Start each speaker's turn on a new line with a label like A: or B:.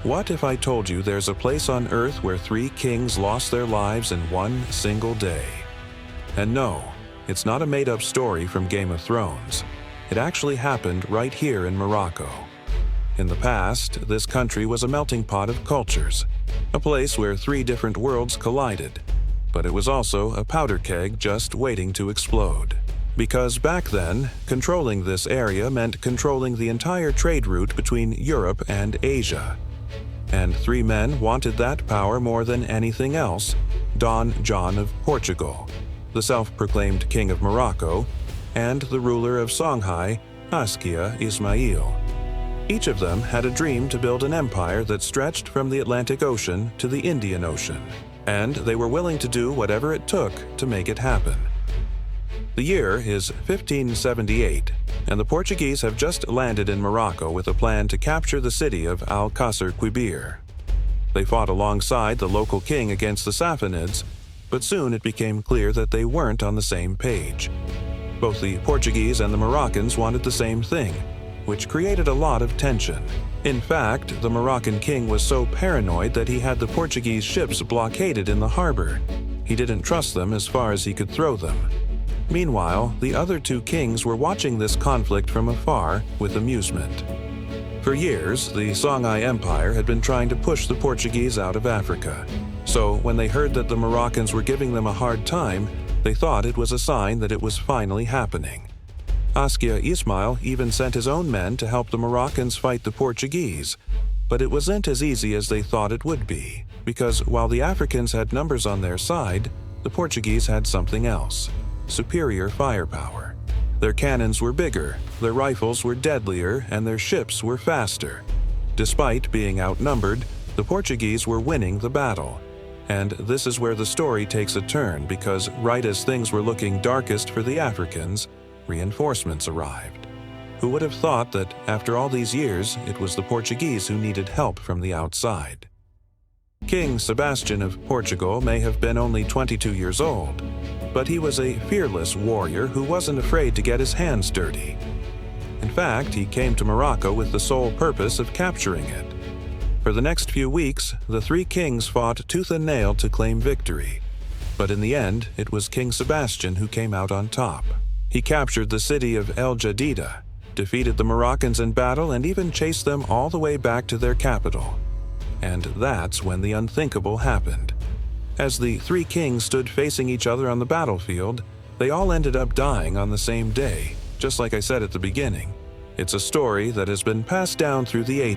A: What if I told you there's a place on Earth where 3 kings lost their lives in one single day? And no, it's not a made-up story from Game of Thrones. It actually happened right here in Morocco. In the past, this country was a melting pot of cultures, a place where 3 different worlds collided. But it was also a powder keg just waiting to explode. Because back then, controlling this area meant controlling the entire trade route between Europe and Asia. And 3 men wanted that power more than anything else: Don John of Portugal, the self-proclaimed king of Morocco, and the ruler of Songhai, Askia Ismail. Each of them had a dream to build an empire that stretched from the Atlantic Ocean to the Indian Ocean, and they were willing to do whatever it took to make it happen. The year is 1578, and the Portuguese have just landed in Morocco with a plan to capture the city of Alcácer Quibir. They fought alongside the local king against the Safavids, but soon it became clear that they weren't on the same page. Both the Portuguese and the Moroccans wanted the same thing, which created a lot of tension. In fact, the Moroccan king was so paranoid that he had the Portuguese ships blockaded in the harbor. He didn't trust them as far as he could throw them. Meanwhile, the other 2 kings were watching this conflict from afar with amusement. For years, the Songhai Empire had been trying to push the Portuguese out of Africa. So when they heard that the Moroccans were giving them a hard time, they thought it was a sign that it was finally happening. Askia Ismail even sent his own men to help the Moroccans fight the Portuguese. But it wasn't as easy as they thought it would be, because while the Africans had numbers on their side, the Portuguese had something else: superior firepower. Their cannons were bigger, their rifles were deadlier, and their ships were faster. Despite being outnumbered, the Portuguese were winning the battle. And this is where the story takes a turn, because right as things were looking darkest for the Africans, reinforcements arrived. Who would have thought that after all these years, it was the Portuguese who needed help from the outside? King Sebastian of Portugal may have been only 22 years old, but he was a fearless warrior who wasn't afraid to get his hands dirty. In fact, he came to Morocco with the sole purpose of capturing it. For the next few weeks, the 3 kings fought tooth and nail to claim victory. But in the end, it was King Sebastian who came out on top. He captured the city of El Jadida, defeated the Moroccans in battle, and even chased them all the way back to their capital. And that's when the unthinkable happened. As the 3 kings stood facing each other on the battlefield, they all ended up dying on the same day, just like I said at the beginning. It's a story that has been passed down through the